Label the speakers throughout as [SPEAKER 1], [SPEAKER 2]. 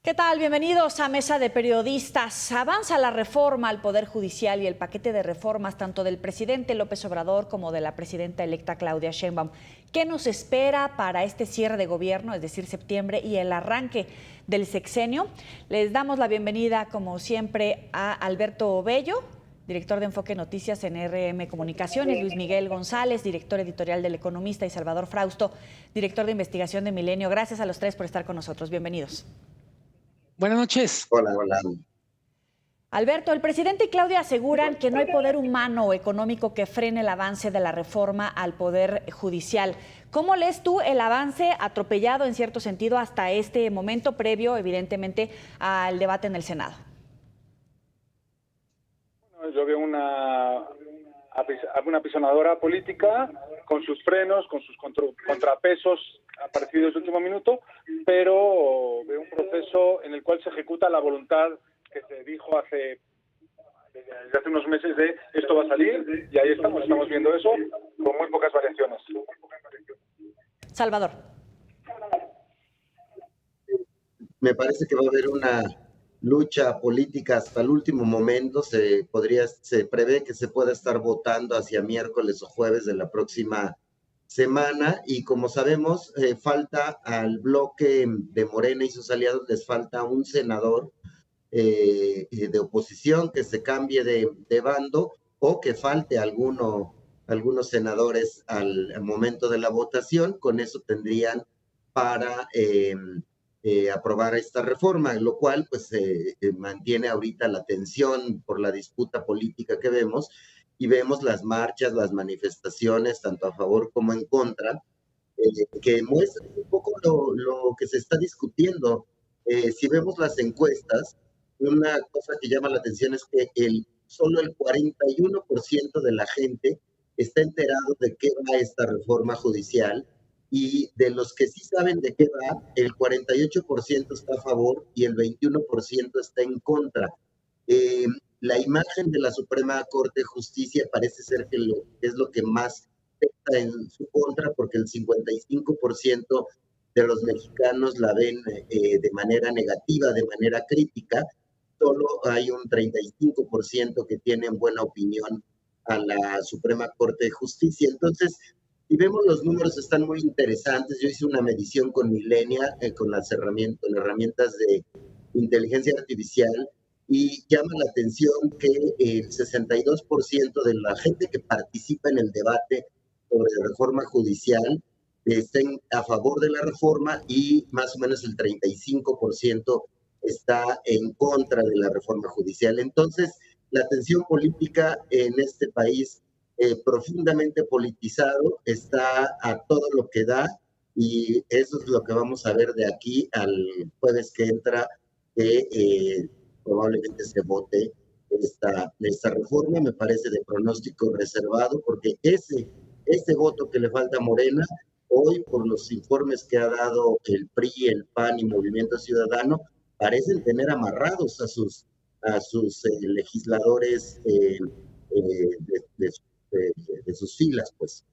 [SPEAKER 1] ¿Qué tal? Bienvenidos a Mesa de Periodistas. Avanza la reforma al Poder Judicial y el paquete de reformas tanto del presidente López Obrador como de la presidenta electa Claudia Sheinbaum. ¿Qué nos espera para este cierre de gobierno, es decir, septiembre, y el arranque del sexenio? Les damos la bienvenida, como siempre, a Alberto Bello, director de Enfoque Noticias en RM Comunicaciones, Luis Miguel González, director editorial del Economista, y Salvador Frausto, director de investigación de Milenio. Gracias a los tres por estar con nosotros. Bienvenidos.
[SPEAKER 2] Buenas noches.
[SPEAKER 3] Hola, hola.
[SPEAKER 1] Alberto, el presidente y Claudia aseguran que no hay poder humano o económico que frene el avance de la reforma al Poder Judicial. ¿Cómo lees tú el avance atropellado en cierto sentido hasta este momento previo, evidentemente, al debate en el Senado?
[SPEAKER 4] Bueno, yo veo una apisonadora política con sus frenos, con sus contrapesos aparecidos en último minuto, pero veo un proceso en el cual se ejecuta la voluntad que se dijo desde hace unos meses de esto va a salir, y ahí estamos viendo eso con muy pocas variaciones.
[SPEAKER 1] Salvador.
[SPEAKER 3] Me parece que va a haber una lucha política hasta el último momento. Se prevé que se pueda estar votando hacia miércoles o jueves de la próxima semana, y como sabemos, falta al bloque de Morena y sus aliados, les falta un senador de oposición que se cambie de bando, o que falte algunos senadores al momento de la votación. Con eso tendrían para aprobar esta reforma, lo cual pues mantiene ahorita la tensión por la disputa política que vemos, y vemos las marchas, las manifestaciones, tanto a favor como en contra, que muestran un poco lo que se está discutiendo. Si vemos las encuestas, una cosa que llama la atención es que solo el 41% de la gente está enterado de qué va esta reforma judicial, y de los que sí saben de qué va, el 48% está a favor y el 21% está en contra. La imagen de la Suprema Corte de Justicia parece ser que es lo que más está en su contra, porque el 55% de los mexicanos la ven de manera negativa, de manera crítica. Solo hay un 35% que tienen buena opinión a la Suprema Corte de Justicia. Entonces, si vemos los números, están muy interesantes. Yo hice una medición con Milenia, con herramientas de inteligencia artificial, y llama la atención que el 62% de la gente que participa en el debate sobre reforma judicial estén a favor de la reforma, y más o menos el 35% está en contra de la reforma judicial. Entonces, la tensión política en este país, profundamente politizado, está a todo lo que da, y eso es lo que vamos a ver de aquí al jueves que entra, que probablemente se vote esta reforma. Me parece de pronóstico reservado, porque ese voto que le falta a Morena, hoy, por los informes que ha dado el PRI, el PAN y Movimiento Ciudadano, parecen tener amarrados a sus legisladores de sus filas, pues.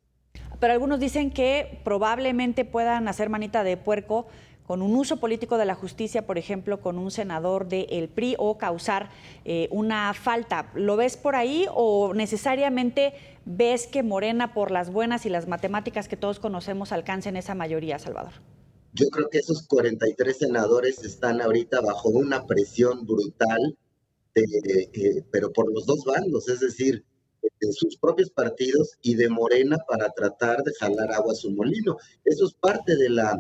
[SPEAKER 1] Pero algunos dicen que probablemente puedan hacer manita de puerco con un uso político de la justicia, por ejemplo, con un senador del PRI, o causar una falta. ¿Lo ves por ahí, o necesariamente ves que Morena, por las buenas y las matemáticas que todos conocemos, alcancen esa mayoría, Salvador?
[SPEAKER 3] Yo creo que esos 43 senadores están ahorita bajo una presión brutal, pero por los dos bandos, es decir, de sus propios partidos y de Morena, para tratar de jalar agua a su molino. Eso es parte de la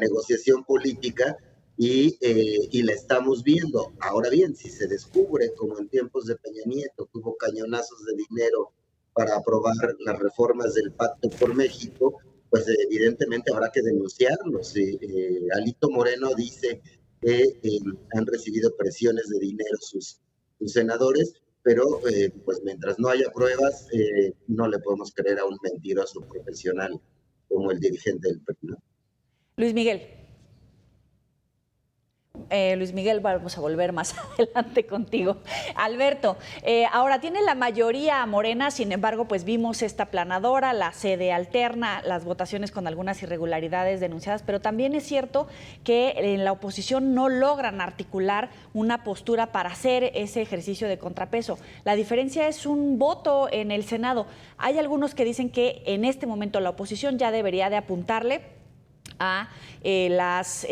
[SPEAKER 3] negociación política, y la estamos viendo. Ahora bien, si se descubre, como en tiempos de Peña Nieto, que hubo cañonazos de dinero para aprobar las reformas del Pacto por México, pues evidentemente habrá que denunciarlos. Alito Moreno dice que han recibido presiones de dinero sus senadores, pero pues mientras no haya pruebas, no le podemos creer a un mentiroso profesional como el dirigente del PRI, ¿no?
[SPEAKER 1] Luis Miguel. Luis Miguel, vamos a volver más adelante contigo. Alberto, ahora tiene la mayoría Morena, sin embargo, pues vimos esta aplanadora, la sede alterna, las votaciones con algunas irregularidades denunciadas, pero también es cierto que en la oposición no logran articular una postura para hacer ese ejercicio de contrapeso. La diferencia es un voto en el Senado. Hay algunos que dicen que en este momento la oposición ya debería de apuntarle a las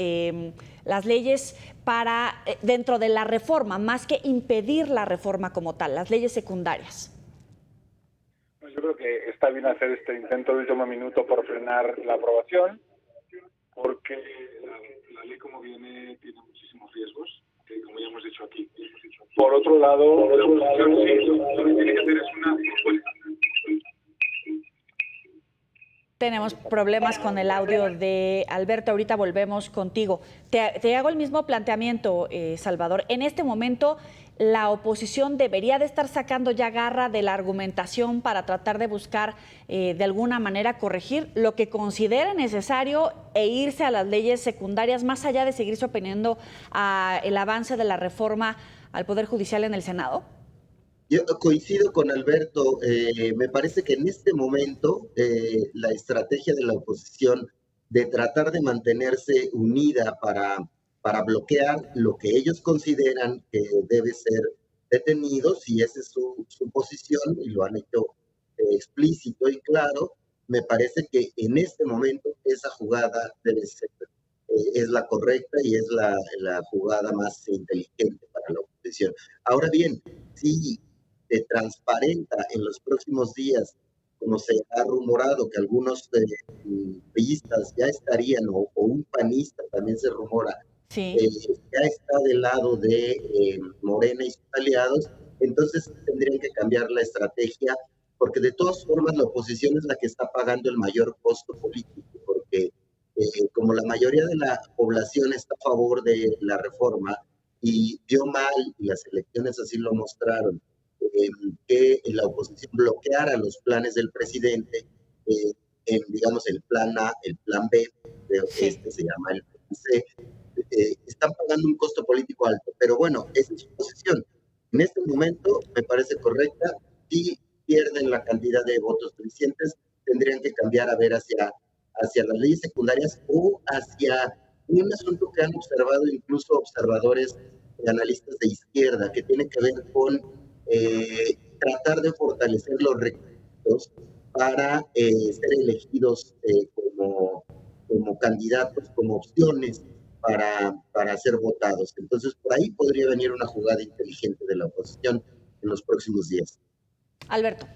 [SPEAKER 1] leyes para dentro de la reforma, más que impedir la reforma como tal, las leyes secundarias.
[SPEAKER 4] Yo creo que está bien hacer este intento de último minuto por frenar la aprobación, porque la ley como viene tiene muchísimos riesgos, como ya hemos dicho aquí. Por otro lado, la oposición sí, lo que tiene que hacer es una propuesta.
[SPEAKER 1] Tenemos problemas con el audio de Alberto, ahorita volvemos contigo. Te hago el mismo planteamiento, Salvador. En este momento, la oposición debería de estar sacando ya garra de la argumentación para tratar de buscar de alguna manera corregir lo que considere necesario e irse a las leyes secundarias, más allá de seguirse oponiendo al avance de la reforma al Poder Judicial en el Senado.
[SPEAKER 3] Yo coincido con Alberto, me parece que en este momento la estrategia de la oposición de tratar de mantenerse unida para bloquear lo que ellos consideran que debe ser detenido, si esa es su posición y lo han hecho explícito y claro, me parece que en este momento esa jugada debe ser, es la correcta y es la jugada más inteligente para la oposición. Ahora bien, sí, se transparenta en los próximos días, como se ha rumorado que algunos priistas ya estarían, o un panista también se rumora,
[SPEAKER 1] Sí.
[SPEAKER 3] ya está del lado de Morena y sus aliados, entonces tendrían que cambiar la estrategia, porque de todas formas la oposición es la que está pagando el mayor costo político, porque como la mayoría de la población está a favor de la reforma y vio mal, y las elecciones así lo mostraron, que la oposición bloqueara los planes del presidente en, digamos, el plan A, el plan B,
[SPEAKER 1] Sí.
[SPEAKER 3] este se llama el plan C, están pagando un costo político alto, pero bueno, esa es su posición. En este momento me parece correcta, si pierden la cantidad de votos suficientes, tendrían que cambiar a ver hacia las leyes secundarias o hacia un asunto que han observado incluso observadores y analistas de izquierda, que tiene que ver con tratar de fortalecer los requisitos para ser elegidos como candidatos, como opciones para ser votados. Entonces, por ahí podría venir una jugada inteligente de la oposición en los próximos días.
[SPEAKER 1] Alberto.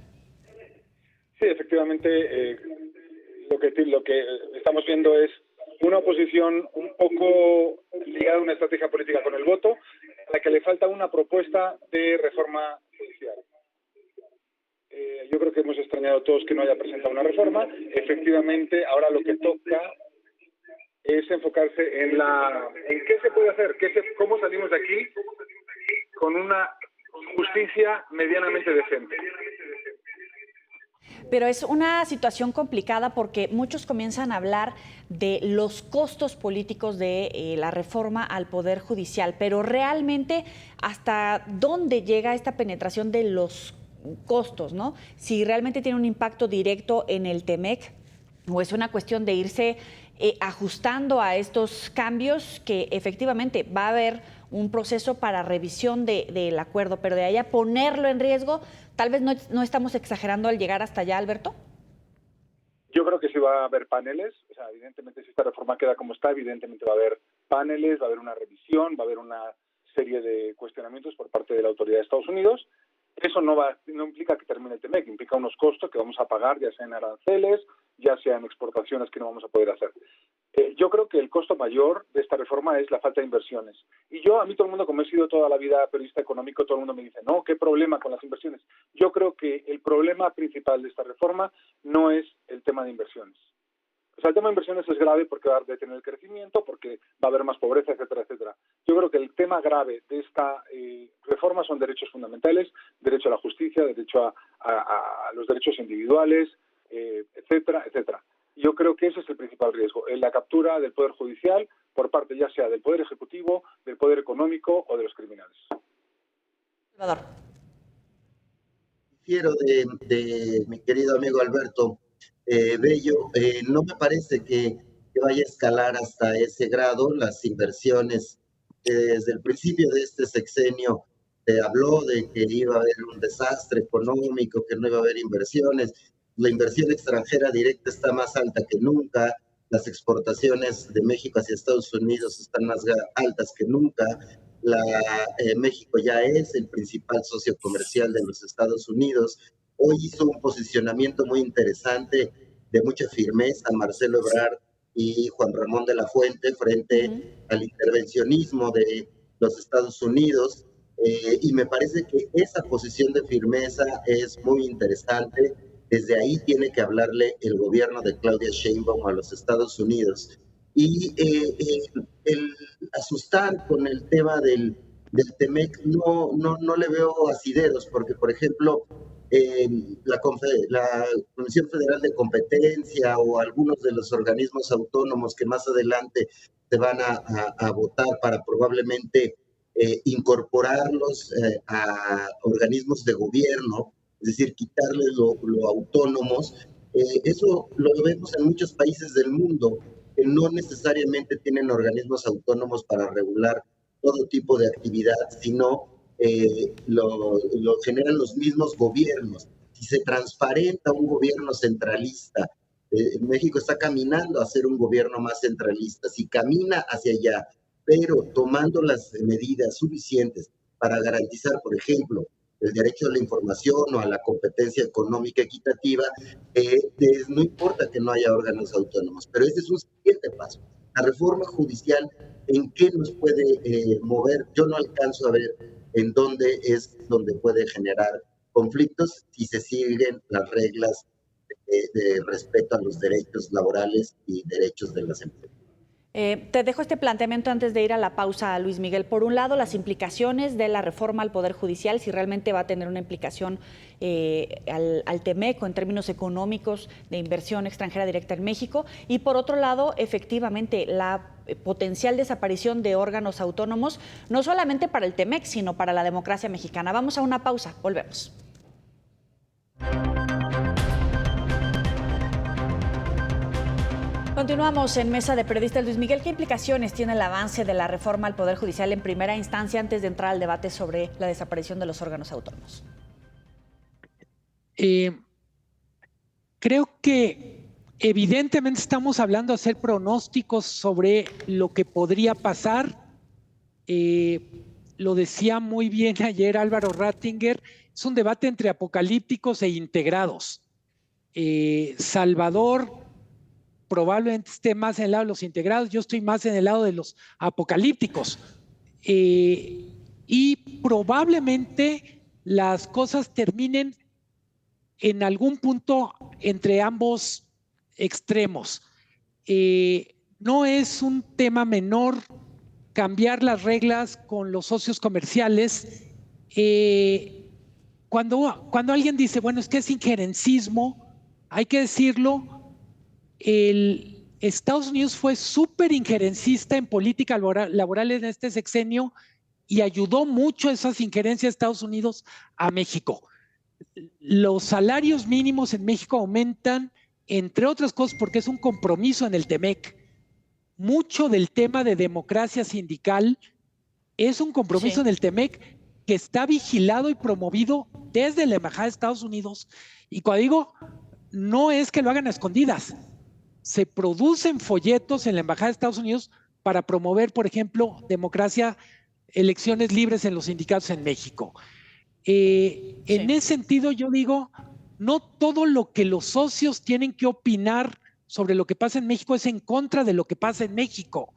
[SPEAKER 4] Sí, efectivamente, lo que estamos viendo es una oposición un poco ligada a una estrategia política con el voto, a la que le falta una propuesta de reforma judicial. Yo creo que hemos extrañado todos que no haya presentado una reforma. Efectivamente, ahora lo que toca es enfocarse en qué se puede hacer, cómo salimos de aquí con una justicia medianamente decente.
[SPEAKER 1] Pero es una situación complicada porque muchos comienzan a hablar de los costos políticos de la reforma al Poder Judicial, pero realmente hasta dónde llega esta penetración de los costos, ¿no? Si realmente tiene un impacto directo en el TEMEC o es una cuestión de irse ajustando a estos cambios, que efectivamente va a haber un proceso para revisión del acuerdo, pero de ahí a ponerlo en riesgo, tal vez no estamos exagerando al llegar hasta allá, Alberto.
[SPEAKER 4] Yo creo que sí va a haber paneles, o sea, evidentemente si esta reforma queda como está, evidentemente va a haber paneles, va a haber una revisión, va a haber una serie de cuestionamientos por parte de la autoridad de Estados Unidos. Eso no implica que termine el TEMEC, implica unos costos que vamos a pagar, ya sea en aranceles, ya sea en exportaciones que no vamos a poder hacer. Yo creo que el costo mayor de esta reforma es la falta de inversiones. Y a mí todo el mundo, como he sido toda la vida periodista económico, todo el mundo me dice, no, ¿qué problema con las inversiones? Yo creo que el problema principal de esta reforma no es el tema de inversiones. O sea, el tema de inversiones es grave porque va a detener el crecimiento, porque va a haber más pobreza, etcétera, etcétera. Yo creo que el tema grave de esta reforma son derechos fundamentales, derecho a la justicia, derecho a los derechos individuales, etcétera, etcétera. Y yo creo que ese es el principal riesgo, en la captura del Poder Judicial por parte ya sea del Poder Ejecutivo, del Poder Económico o de los criminales.
[SPEAKER 1] Salvador.
[SPEAKER 3] Difiero de mi querido amigo Alberto Bello. No me parece que vaya a escalar hasta ese grado. Las inversiones, desde el principio de este sexenio, se habló de que iba a haber un desastre económico, que no iba a haber inversiones. La inversión extranjera directa está más alta que nunca. Las exportaciones de México hacia Estados Unidos están más altas que nunca. México ya es el principal socio comercial de los Estados Unidos. Hoy hizo un posicionamiento muy interesante, de mucha firmeza, Marcelo Ebrard y Juan Ramón de la Fuente frente al intervencionismo de los Estados Unidos. Y me parece que esa posición de firmeza es muy interesante. Desde ahí tiene que hablarle el gobierno de Claudia Sheinbaum a los Estados Unidos. Y el asustar con el tema del TEMEC no le veo asideros, porque, por ejemplo, la Comisión Federal de Competencia o algunos de los organismos autónomos que más adelante se van a votar para probablemente incorporarlos a organismos de gobierno, es decir, quitarles lo autónomos. Eso lo vemos en muchos países del mundo, que no necesariamente tienen organismos autónomos para regular todo tipo de actividad, sino lo generan los mismos gobiernos. Si se transparenta un gobierno centralista, México está caminando a ser un gobierno más centralista, si camina hacia allá, pero tomando las medidas suficientes para garantizar, por ejemplo, el derecho a la información o a la competencia económica equitativa, no importa que no haya órganos autónomos, pero ese es un siguiente paso. La reforma judicial, ¿en qué nos puede mover? Yo no alcanzo a ver en dónde es donde puede generar conflictos si se siguen las reglas de respeto a los derechos laborales y derechos de las empresas.
[SPEAKER 1] Te dejo este planteamiento antes de ir a la pausa, Luis Miguel. Por un lado, las implicaciones de la reforma al Poder Judicial, si realmente va a tener una implicación al TEMEC en términos económicos de inversión extranjera directa en México. Y por otro lado, efectivamente, la potencial desaparición de órganos autónomos, no solamente para el TEMEC, sino para la democracia mexicana. Vamos a una pausa, volvemos. Continuamos en Mesa de Periodistas. Luis Miguel, ¿qué implicaciones tiene el avance de la reforma al Poder Judicial en primera instancia antes de entrar al debate sobre la desaparición de los órganos autónomos?
[SPEAKER 2] Creo que evidentemente estamos hablando de hacer pronósticos sobre lo que podría pasar. Lo decía muy bien ayer Álvaro Ratzinger, es un debate entre apocalípticos e integrados. Salvador probablemente esté más en el lado de los integrados, yo estoy más en el lado de los apocalípticos. Y probablemente las cosas terminen en algún punto entre ambos extremos. No es un tema menor cambiar las reglas con los socios comerciales. Cuando alguien dice, bueno, es que es injerencismo, hay que decirlo. Estados Unidos fue súper injerencista en política laboral en este sexenio y ayudó mucho esas injerencias de Estados Unidos a México. Los salarios mínimos en México aumentan, entre otras cosas, porque es un compromiso en el TEMEC. Mucho del tema de democracia sindical es un compromiso en el TEMEC que está vigilado y promovido desde la Embajada de Estados Unidos. Y cuando digo, no es que lo hagan a escondidas. Se producen folletos en la Embajada de Estados Unidos para promover, por ejemplo, democracia, elecciones libres en los sindicatos en México. En ese sentido, yo digo, no todo lo que los socios tienen que opinar sobre lo que pasa en México es en contra de lo que pasa en México.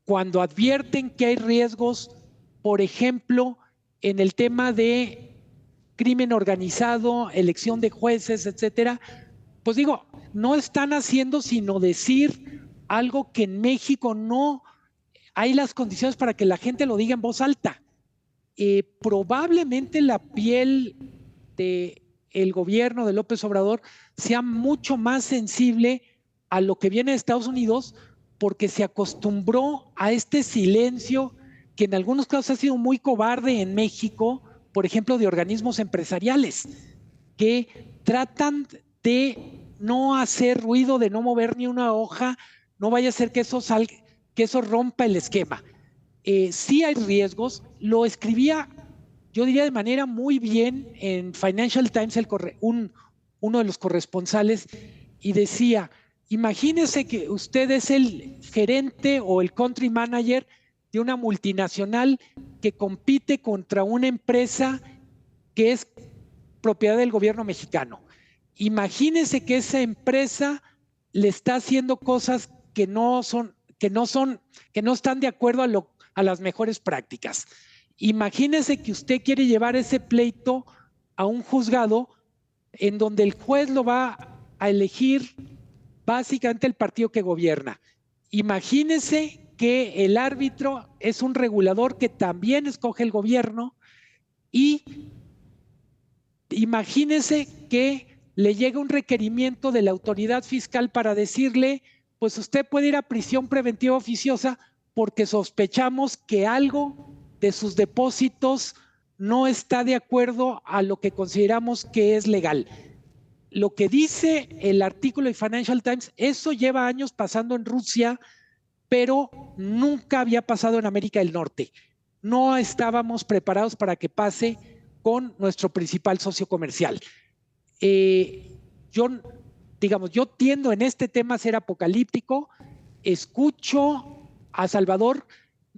[SPEAKER 2] Cuando advierten que hay riesgos, por ejemplo, en el tema de crimen organizado, elección de jueces, etcétera, pues digo, no están haciendo sino decir algo que en México no hay las condiciones para que la gente lo diga en voz alta. Probablemente la piel del gobierno de López Obrador sea mucho más sensible a lo que viene de Estados Unidos porque se acostumbró a este silencio que en algunos casos ha sido muy cobarde en México, por ejemplo, de organismos empresariales que tratan de no hacer ruido, de no mover ni una hoja, no vaya a ser que eso rompa el esquema. Sí hay riesgos, lo escribía, yo diría de manera muy bien en Financial Times uno de los corresponsales y decía, imagínese que usted es el gerente o el country manager de una multinacional que compite contra una empresa que es propiedad del gobierno mexicano. Imagínese que esa empresa le está haciendo cosas que no están de acuerdo a las mejores prácticas. Imagínese que usted quiere llevar ese pleito a un juzgado en donde el juez lo va a elegir básicamente el partido que gobierna. Imagínese que el árbitro es un regulador que también escoge el gobierno y imagínese que le llega un requerimiento de la autoridad fiscal para decirle, pues usted puede ir a prisión preventiva oficiosa porque sospechamos que algo de sus depósitos no está de acuerdo a lo que consideramos que es legal. Lo que dice el artículo de Financial Times, eso lleva años pasando en Rusia, pero nunca había pasado en América del Norte. No estábamos preparados para que pase con nuestro principal socio comercial. Yo tiendo en este tema a ser apocalíptico, escucho a Salvador,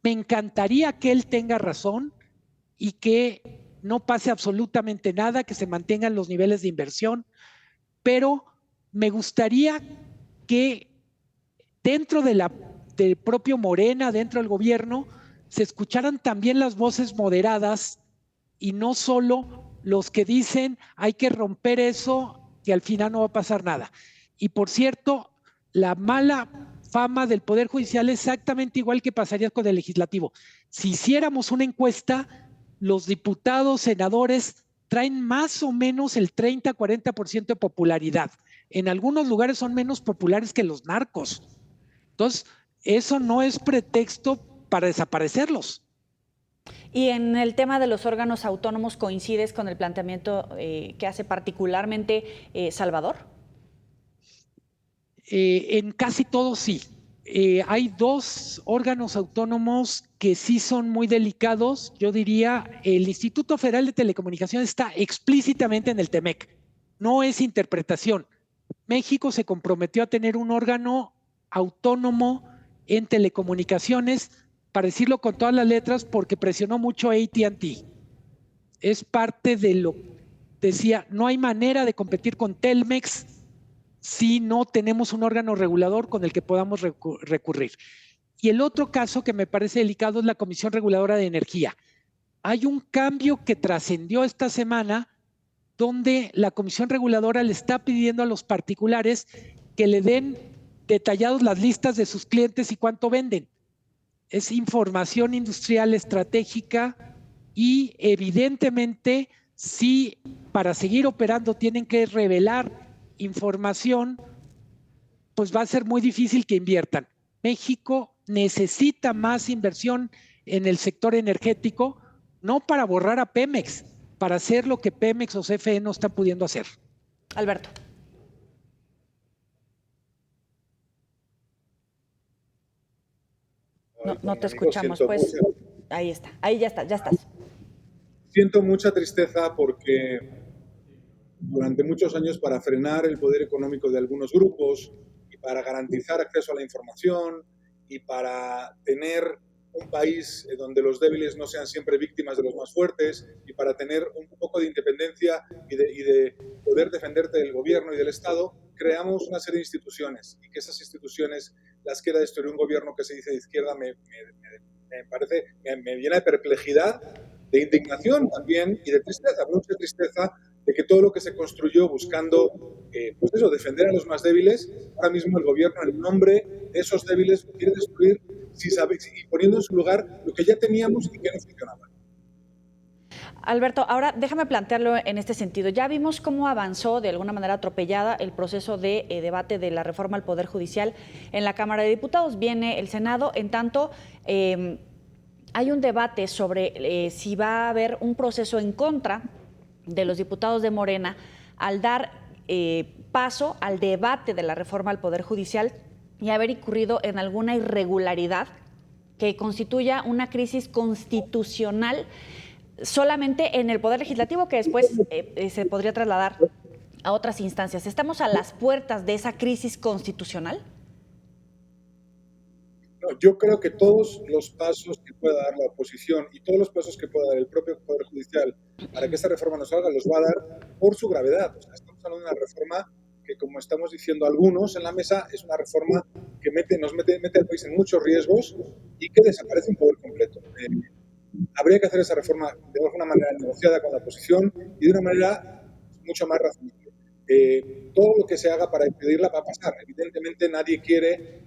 [SPEAKER 2] me encantaría que él tenga razón y que no pase absolutamente nada, que se mantengan los niveles de inversión, pero me gustaría que dentro del propio Morena, dentro del gobierno, se escucharan también las voces moderadas y no solo los que dicen hay que romper eso, que al final no va a pasar nada. Y por cierto, la mala fama del Poder Judicial es exactamente igual que pasaría con el Legislativo. Si hiciéramos una encuesta, los diputados, senadores traen más o menos el 30-40% de popularidad. En algunos lugares son menos populares que los narcos. Entonces, eso no es pretexto para desaparecerlos.
[SPEAKER 1] Y en el tema de los órganos autónomos, ¿coincides con el planteamiento que hace particularmente Salvador?
[SPEAKER 2] En casi todo sí. Hay dos órganos autónomos que sí son muy delicados. Yo diría, el Instituto Federal de Telecomunicaciones está explícitamente en el TEMEC. No es interpretación. México se comprometió a tener un órgano autónomo en telecomunicaciones, para decirlo con todas las letras, porque presionó mucho a AT&T. Es parte de lo que decía, no hay manera de competir con Telmex si no tenemos un órgano regulador con el que podamos recurrir. Y el otro caso que me parece delicado es la Comisión Reguladora de Energía. Hay un cambio que trascendió esta semana donde la Comisión Reguladora le está pidiendo a los particulares que le den detallados las listas de sus clientes y cuánto venden. Es información industrial estratégica y evidentemente si para seguir operando tienen que revelar información, pues va a ser muy difícil que inviertan. México necesita más inversión en el sector energético, no para borrar a Pemex, para hacer lo que Pemex o CFE no están pudiendo hacer.
[SPEAKER 1] Alberto. No te escuchamos, pues. Ahí está, ahí ya estás.
[SPEAKER 5] Siento mucha tristeza porque durante muchos años, para frenar el poder económico de algunos grupos y para garantizar acceso a la información y para tener un país donde los débiles no sean siempre víctimas de los más fuertes y para tener un poco de independencia y de poder defenderte del gobierno y del Estado, creamos una serie de instituciones y que esas instituciones las quiera destruir un gobierno que se dice de izquierda me llena de perplejidad, de indignación también y de tristeza, mucha tristeza de que todo lo que se construyó buscando defender a los más débiles, ahora mismo el gobierno en nombre de esos débiles quiere destruir y poniendo en su lugar lo que ya teníamos y que no funcionaba.
[SPEAKER 1] Alberto, ahora déjame plantearlo en este sentido. Ya vimos cómo avanzó de alguna manera atropellada el proceso de debate de la reforma al Poder Judicial en la Cámara de Diputados. Viene el Senado, en tanto hay un debate sobre si va a haber un proceso en contra de los diputados de Morena al dar paso al debate de la reforma al Poder Judicial y haber incurrido en alguna irregularidad que constituya una crisis constitucional solamente en el Poder Legislativo, que después se podría trasladar a otras instancias. ¿Estamos a las puertas de esa crisis constitucional?
[SPEAKER 5] No, yo creo que todos los pasos que pueda dar la oposición y todos los pasos que pueda dar el propio Poder Judicial para que esta reforma no salga, los va a dar por su gravedad. O sea, estamos hablando de una reforma que, como estamos diciendo algunos en la mesa, es una reforma que nos mete al país en muchos riesgos y que desaparece un poder completo. Habría que hacer esa reforma de alguna manera negociada con la oposición y de una manera mucho más razonable. Todo lo que se haga para impedirla va a pasar. Evidentemente nadie quiere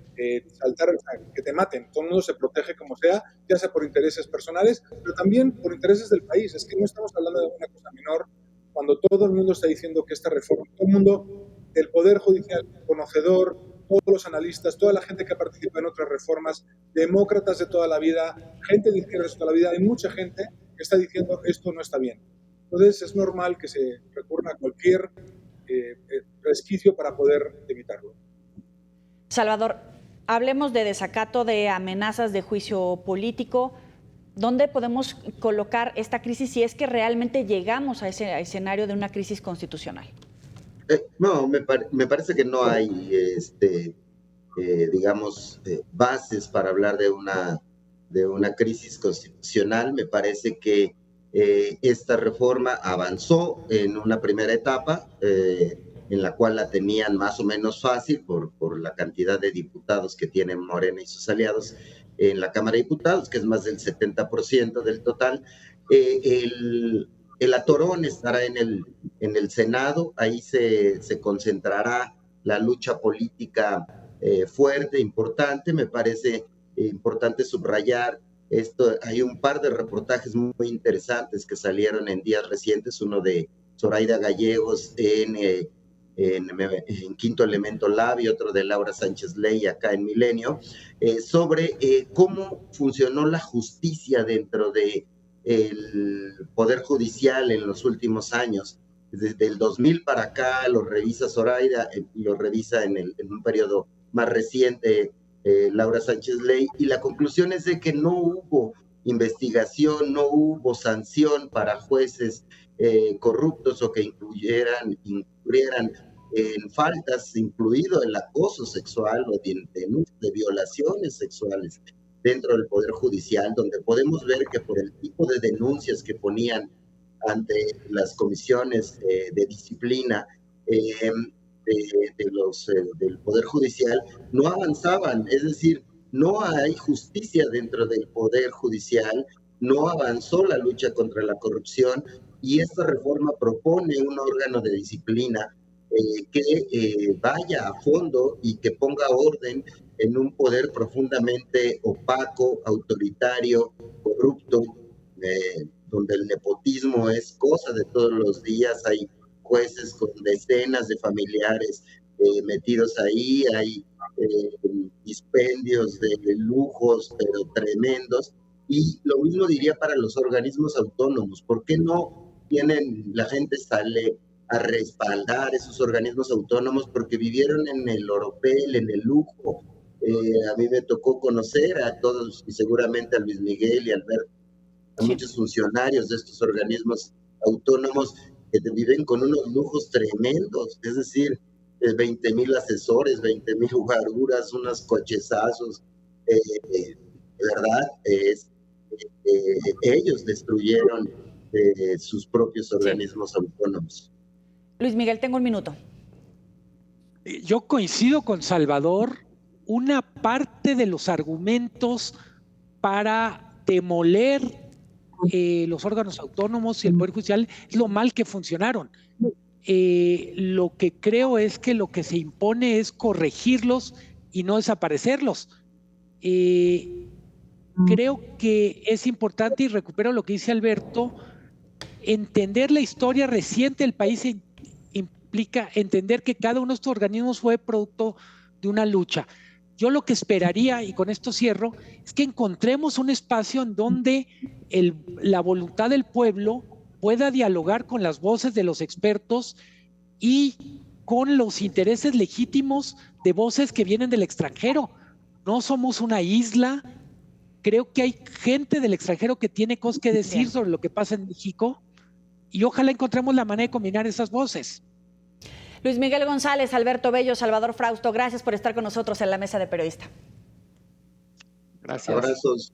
[SPEAKER 5] saltar, o sea, que te maten. Todo el mundo se protege como sea, ya sea por intereses personales, pero también por intereses del país. Es que no estamos hablando de una cosa menor cuando todo el mundo está diciendo que esta reforma, todo el mundo del Poder Judicial, conocedor, todos los analistas, toda la gente que participa en otras reformas, demócratas de toda la vida, gente de izquierda de toda la vida, hay mucha gente que está diciendo esto no está bien. Entonces es normal que se recurra a cualquier resquicio para poder evitarlo.
[SPEAKER 1] Salvador, hablemos de desacato, de amenazas de juicio político. ¿Dónde podemos colocar esta crisis si es que realmente llegamos a ese escenario de una crisis constitucional?
[SPEAKER 3] No, me parece que no hay, digamos, bases para hablar de una crisis constitucional. Me parece que esta reforma avanzó en una primera etapa, en la cual la tenían más o menos fácil por la cantidad de diputados que tienen Morena y sus aliados en la Cámara de Diputados, que es más del 70% del total. El atorón estará en el Senado, ahí se concentrará la lucha política fuerte, importante. Me parece importante subrayar esto. Hay un par de reportajes muy interesantes que salieron en días recientes, uno de Zoraida Gallegos en Quinto Elemento Lab y otro de Laura Sánchez Ley acá en Milenio, sobre cómo funcionó la justicia dentro de el Poder Judicial en los últimos años. Desde el 2000 para acá lo revisa Zoraida, lo revisa en un periodo más reciente Laura Sánchez Ley, y la conclusión es de que no hubo investigación, no hubo sanción para jueces corruptos o que incurrieran en faltas, incluido el acoso sexual o de violaciones sexuales dentro del Poder Judicial, donde podemos ver que por el tipo de denuncias que ponían ante las comisiones de disciplina del Poder Judicial, no avanzaban. Es decir, no hay justicia dentro del Poder Judicial, no avanzó la lucha contra la corrupción, y esta reforma propone un órgano de disciplina que vaya a fondo y que ponga orden en un poder profundamente opaco, autoritario, corrupto, donde el nepotismo es cosa de todos los días. Hay jueces con decenas de familiares metidos ahí, hay dispendios de lujos, pero tremendos. Y lo mismo diría para los organismos autónomos. ¿Por qué no la gente sale a respaldar esos organismos autónomos? Porque vivieron en el oropel, en el lujo. A mí me tocó conocer a todos, y seguramente a Luis Miguel y a Alberto, a muchos funcionarios de estos organismos autónomos que viven con unos lujos tremendos, es decir, 20,000 asesores, 20,000 guaruras, unos cochezazos. De verdad, ellos destruyeron sus propios organismos autónomos.
[SPEAKER 1] Luis Miguel, tengo un minuto.
[SPEAKER 2] Yo coincido con Salvador. Una parte de los argumentos para demoler los órganos autónomos y el Poder Judicial es lo mal que funcionaron. Lo que creo es que lo que se impone es corregirlos y no desaparecerlos. Creo que es importante, y recupero lo que dice Alberto, entender la historia reciente del país implica entender que cada uno de estos organismos fue producto de una lucha. Yo lo que esperaría, y con esto cierro, es que encontremos un espacio en donde la voluntad del pueblo pueda dialogar con las voces de los expertos y con los intereses legítimos de voces que vienen del extranjero. No somos una isla. Creo que hay gente del extranjero que tiene cosas que decir
[SPEAKER 1] Bien.
[SPEAKER 2] sobre lo que pasa en México y ojalá encontremos la manera de combinar esas voces.
[SPEAKER 1] Luis Miguel González, Alberto Bello, Salvador Frausto, gracias por estar con nosotros en la Mesa de Periodista.
[SPEAKER 2] Gracias.
[SPEAKER 3] Abrazos.